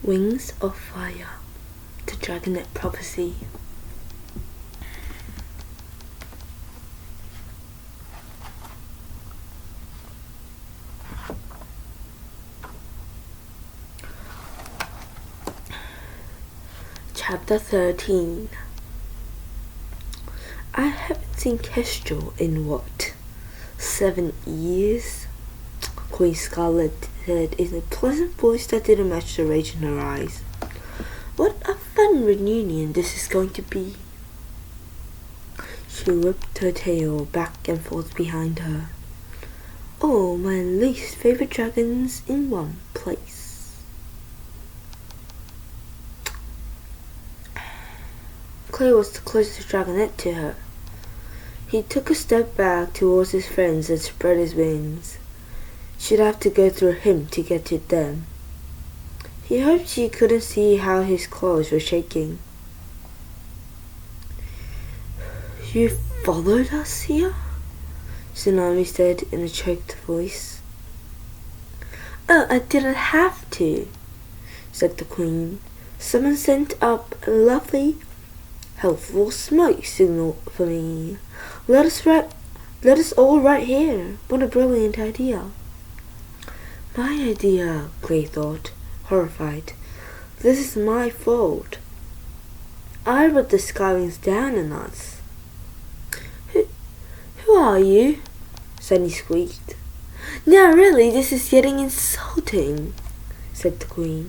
Wings of Fire, the Dragonet Prophecy. Chapter 13. I haven't seen Kestrel in what, 7 years? Queen Scarlet said in a pleasant voice that didn't match the rage in her eyes. What a fun reunion this is going to be. She whipped her tail back and forth behind her. Oh, my least favorite dragons in one place. Clay was the closest dragonet to her. He took a step back towards his friends and spread his wings. She'd have to go through him to get to them. He hoped she couldn't see how his claws were shaking. You followed us here? Tsunami said in a choked voice. Oh, I didn't have to, said the Queen. Someone sent up a lovely, helpful smoke signal for me. Let us all right here. What a brilliant idea. My idea, Clay thought, horrified. This is my fault. I brought the Skywings down on us. Who are you? Sunny squeaked. No, really, this is getting insulting, said the Queen.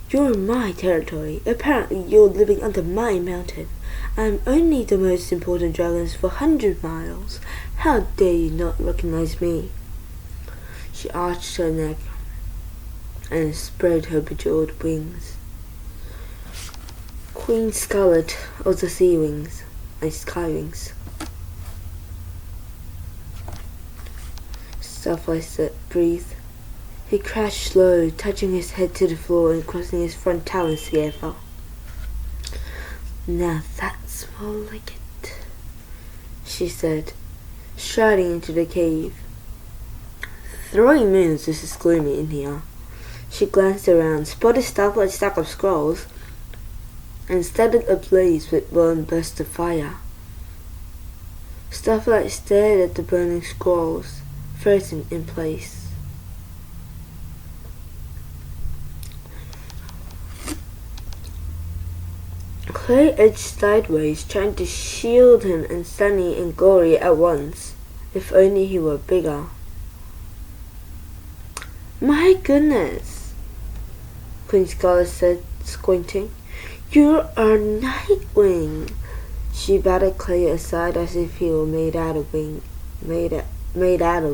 You're in my territory. Apparently you're living under my mountain. I'm only the most important dragons for 100 miles. How dare you not recognize me? She arched her neck and spread her bejeweled wings. Queen Scarlet of the Sea Wings and Skywings. Starflight breathed. He crashed low, touching his head to the floor and crossing his front talons together. Now that's more like it, she said, striding into the cave. 3 moons, this is gloomy in here. She glanced around, spotted Starflight's stack of scrolls, and started ablaze with one burst of fire. Starflight stared at the burning scrolls, frozen in place. Clay edged sideways, trying to shield him and Sunny and Gory at once. If only he were bigger. My goodness, Queen Scarlet said, squinting. You're a Nightwing. She batted Clay aside as if he were made out of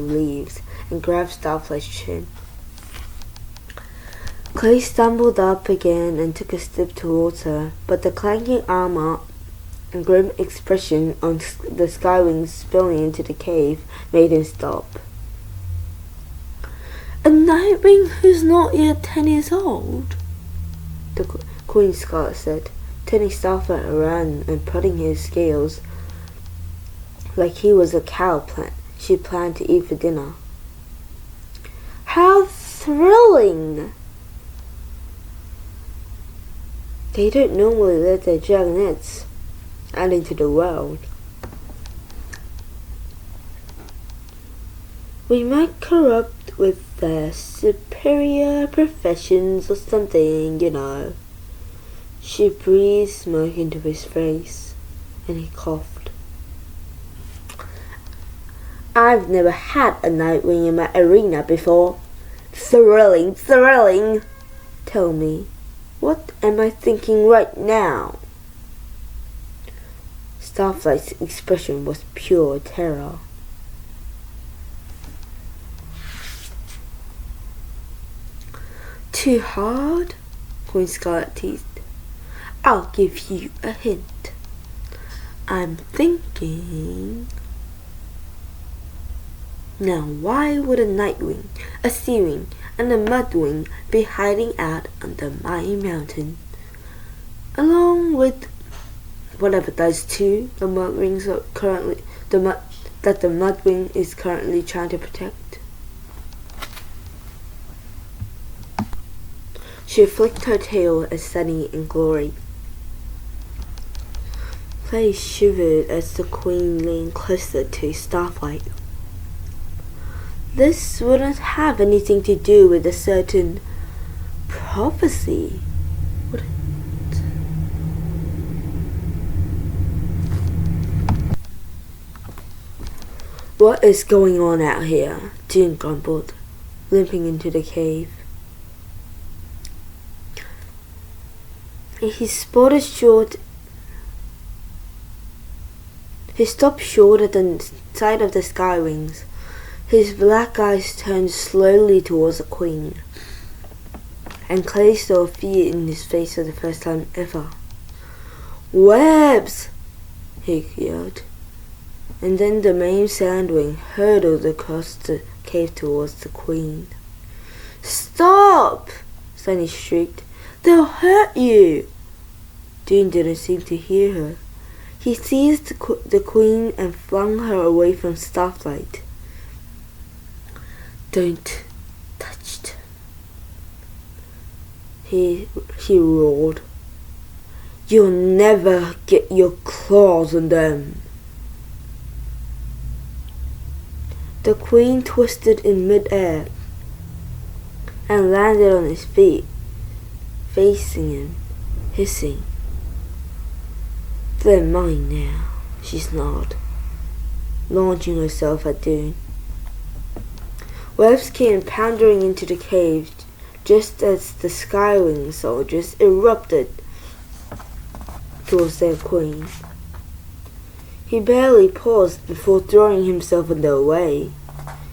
leaves, and grabbed Starflight's chin. Clay stumbled up again and took a step towards her, but the clanking armor and grim expression on the Skywings spilling into the cave made him stop. A Nightwing who's not yet 10 years old? The Queen Scarlet said, turning Starflight around and prodding his scales like he was a cow she planned to eat for dinner. How thrilling! They don't normally let their dragonets out into the world. We might corrupt with their superior professions or something, you know. She breathed smoke into his face, and he coughed. I've never had a Nightwing in my arena before. Thrilling, thrilling! Tell me, what am I thinking right now? Starflight's expression was pure terror. Too hard? Queen Scarlet teased. I'll give you a hint. I'm thinking... Now why would a Nightwing, a Seawing, and a Mudwing be hiding out under my mountain? Along with whatever those two the Mudwings are currently that the Mudwing is currently trying to protect. She flicked her tail at Sunny and Glory. Clay shivered as the Queen leaned closer to Starlight. This wouldn't have anything to do with a certain prophecy, would it? What is going on out here? Dune grumbled, limping into the cave. He spotted short. He stopped short at the sight of the sky wings. His black eyes turned slowly towards the Queen, and Clay saw fear in his face for the first time ever. "Webs!" he yelled, and then the main sandwing hurtled across the cave towards the Queen. "Stop!" Sunny shrieked. "They'll hurt you!" Dune didn't seem to hear her. He seized the Queen and flung her away from Starlight. "Don't touch them," he roared. "You'll never get your claws on them." The Queen twisted in mid-air and landed on his feet, facing him, hissing. "They're mine now," she snarled, launching herself at Dune. Webs came pounding into the cave just as the Skywing soldiers erupted towards their Queen. He barely paused before throwing himself in their way.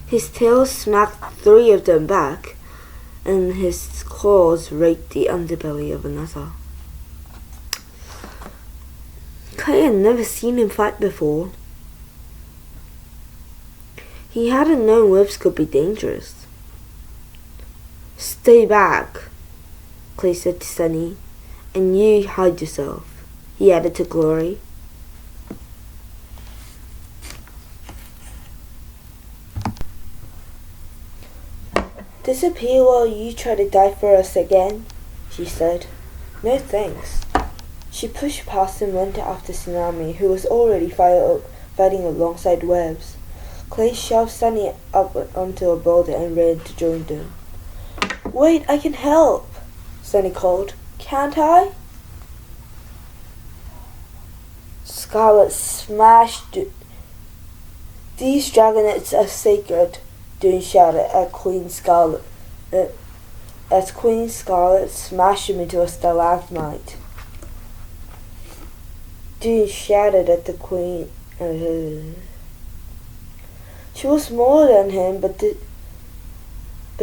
His tail smacked 3 of them back, and his claws raked the underbelly of another. Clay had never seen him fight before. He hadn't known webs could be dangerous. "Stay back," Clay said to Sunny, "and you hide yourself," he added to Glory. "Disappear while you try to die for us again," she said. "No thanks." She pushed past and went after Tsunami, who was already fighting alongside Webs. Clay shoved Sunny up onto a boulder and ran to join them. "Wait, I can help," Sunny called. "Can't I?" Scarlet smashed. "These dragonets are sacred," Dune shouted at Queen Scarlet, as Queen Scarlet smashed him into a stalagmite. Dune shouted at the Queen. She was smaller than him, but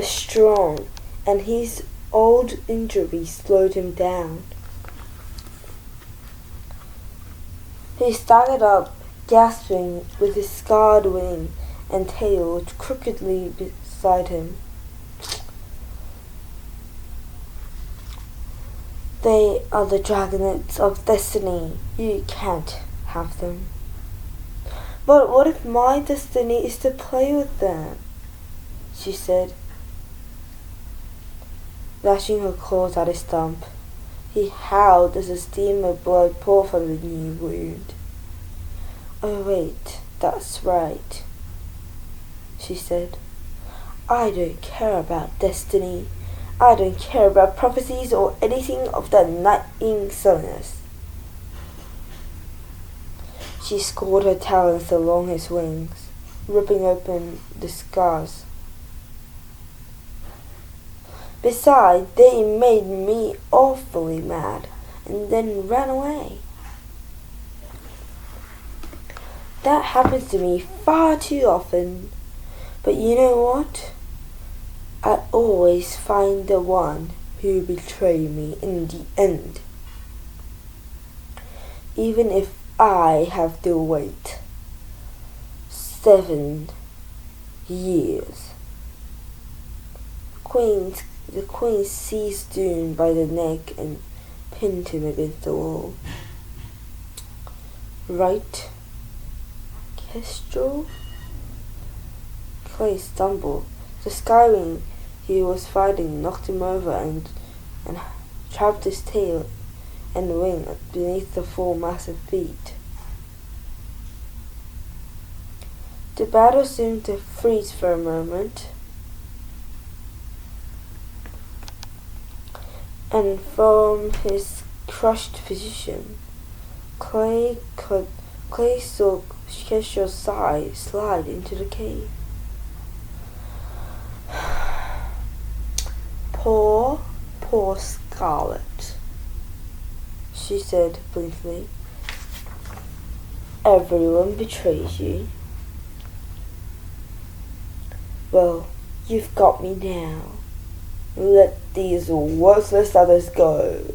strong, and his old injury slowed him down. He staggered up, gasping, with his scarred wing and tail crookedly beside him. "They are the dragonets of destiny. You can't have them." "But what if my destiny is to play with them?" she said, lashing her claws at his stump. He howled as a stream of blood poured from the new wound. "Oh wait, that's right," she said. "I don't care about destiny. I don't care about prophecies or anything of that nightwing silliness." She scored her talons along his wings, ripping open the scars. "Besides, they made me awfully mad, and then ran away. That happens to me far too often. But you know what? I always find the one who betrayed me in the end. Even if I have to wait 7 years. The Queen seized Dune by the neck and pinned him against the wall. "Right, Kestrel?" Clay stumbled. The Skywing he was fighting knocked him over and and trapped his tail and wing beneath the four massive feet. The battle seemed to freeze for a moment, and from his crushed position, Clay saw Kesha's side slide into the cave. Poor Scarlet, she said briefly. Everyone betrays you. Well, you've got me now. Let these worthless others go.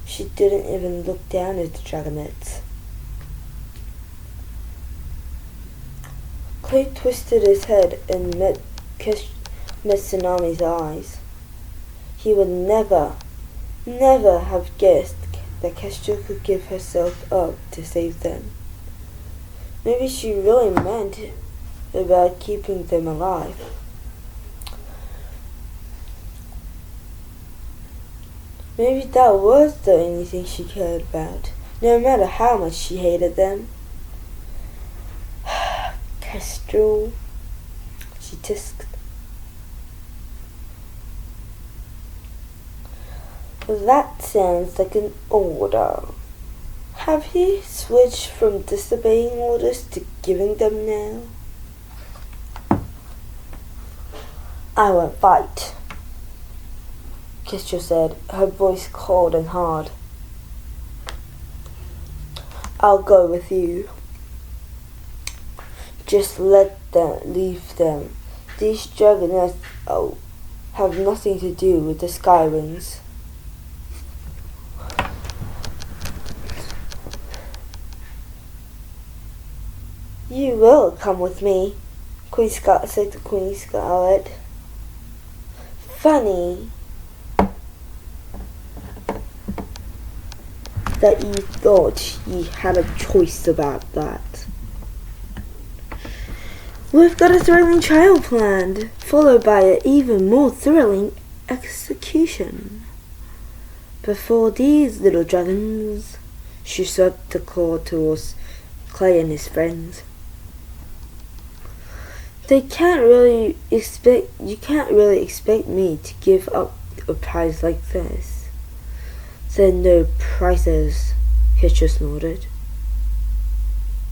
She didn't even look down at the dragonets. Clay twisted his head and met Tsunami's eyes. He would never have guessed that Kesha could give herself up to save them. Maybe she really meant about keeping them alive. Maybe that was the only thing she cared about, no matter how much she hated them. Kestrel, she tisked. That sounds like an order. Have you switched from disobeying orders to giving them now? I won't fight, Kestra said, her voice cold and hard. I'll go with you. Just leave them. These dragonets have nothing to do with the Skywings. You will come with me, Queen Scarlet said to Queen Scarlet. Funny that you thought you had a choice about that. We've got a thrilling trial planned, followed by an even more thrilling execution. Before these little dragons, she swept the claw towards Clay and his friends. You can't really expect me to give up a prize like this. There are no prizes, Hitcher snorted.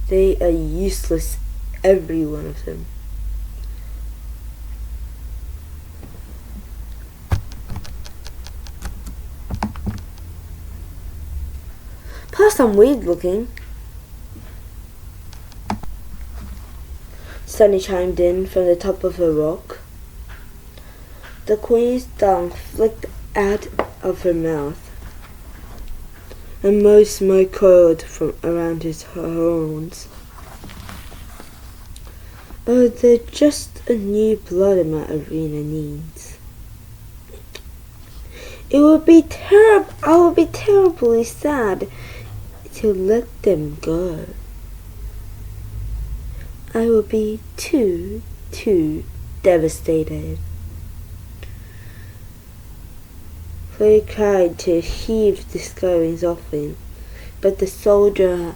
They are useless, every one of them. Plus I'm weird looking. Sunny chimed in from the top of a rock. The queen's tongue flicked out of her mouth, and more smoke curled from around her horns. Oh, they're just a new blood my arena needs. I will be terribly sad to let them go. I will be too devastated. Clay tried to heave the Skywings off him, but the soldier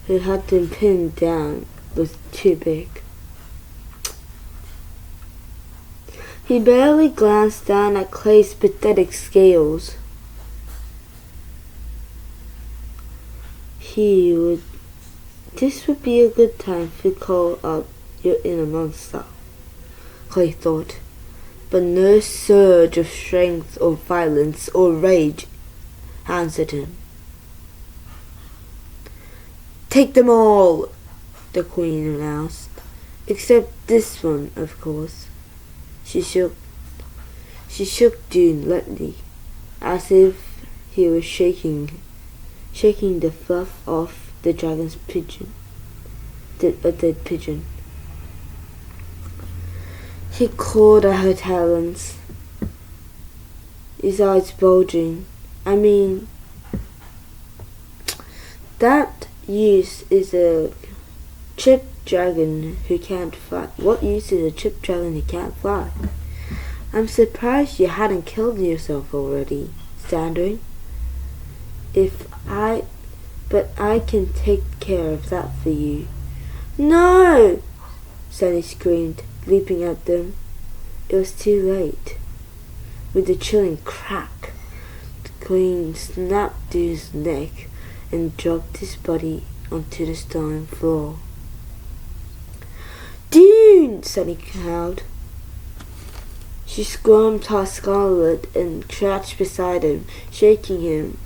who had them pinned down was too big. He barely glanced down at Clay's pathetic scales. This would be a good time to call up your inner monster, Clay thought, but no surge of strength or violence or rage answered him. Take them all, the queen announced, except this one, of course. She shook Dune lightly, as if he was shaking the fluff off the dragon's pigeon, a dead pigeon. He clawed at her talons, his eyes bulging. I mean, that use is a chipped dragon who can't fly. What use is a chipped dragon who can't fly? I'm surprised you hadn't killed yourself already, Sandring. But I can take care of that for you. No! Sunny screamed, leaping at them. It was too late. With a chilling crack, the queen snapped Dune's neck and dropped his body onto the stone floor. Dune! Sunny howled. She squirmed past Scarlet and crouched beside him, shaking him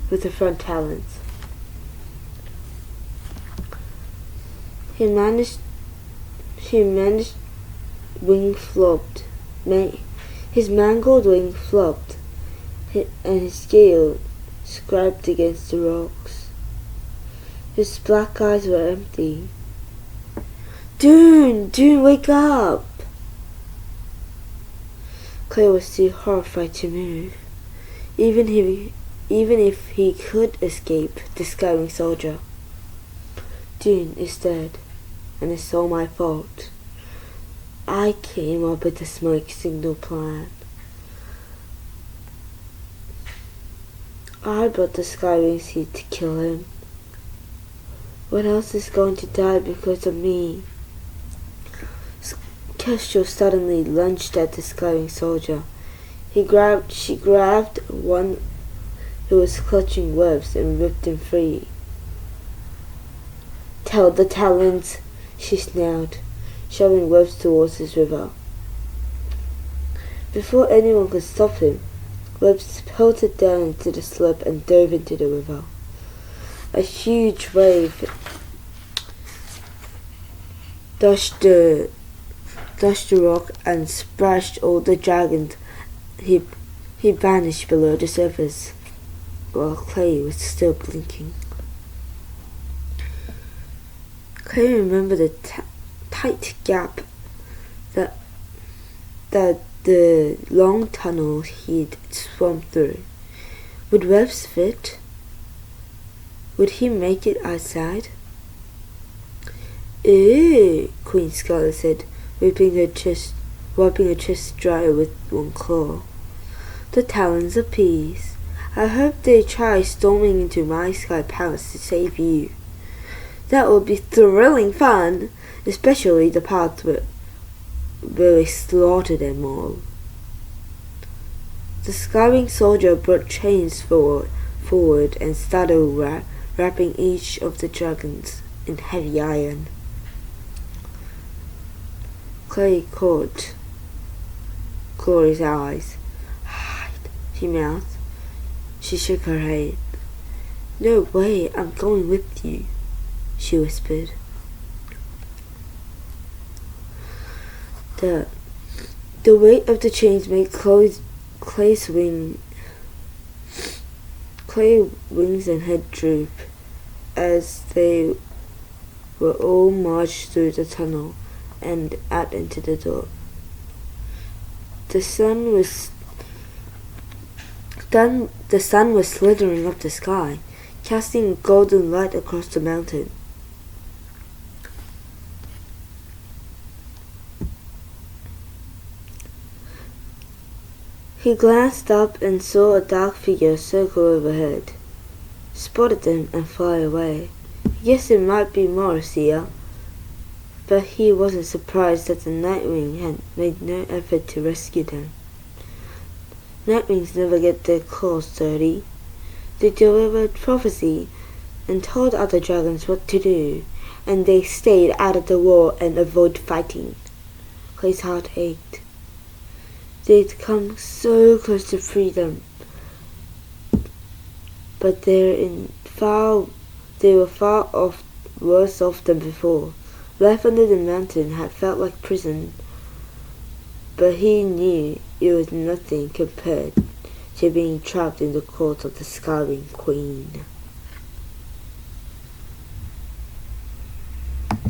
with her front talons. His mangled wing flopped, and his scale scraped against the rocks. His black eyes were empty. Dune, wake up! Clay was too horrified to move. Even if he could escape the Skywing soldier. Dune is dead, and it's all my fault. I came up with the smoke signal plan. I brought the Skywings here to kill him. What else is going to die because of me? Kestrel suddenly lunged at the Skywing soldier. She grabbed one who was clutching webs and ripped him free. Tell the Talons, she snarled, shoving webs towards his river. Before anyone could stop him, Webs pelted down into the slope and dove into the river. A huge wave dashed the rock and splashed all the dragons he vanished below the surface, while Clay was still blinking. Clay remembered the tight gap that the long tunnel he'd swum through. Would Webs fit? Would he make it outside? Ew, Queen Scarlet said, wiping her chest dry with one claw. The Talons of Peace. I hope they try storming into my sky palace to save you. That would be thrilling fun, especially the part where we slaughter them all. The Skywing soldier brought chains forward and started wrapping each of the dragons in heavy iron. Clay caught Glory's eyes. Hide, she mouthed. She shook her head. No way, I'm going with you, she whispered. The weight of the chains made Clay's wings and head droop as they were all marched through the tunnel and out into the door. The sun was slithering up the sky, casting golden light across the mountain. He glanced up and saw a dark figure circle overhead, spotted them and fly away. Yes, it might be Morrisia, but he wasn't surprised that the Nightwing had made no effort to rescue them. Nightwings never get their claws dirty. They delivered prophecy and told other dragons what to do, and they stayed out of the war and avoided fighting. Clay's heart ached. They'd come so close to freedom, but they were far off, worse off than before. Life under the mountain had felt like prison, but he knew it was nothing compared to being trapped in the court of the Skywing Queen.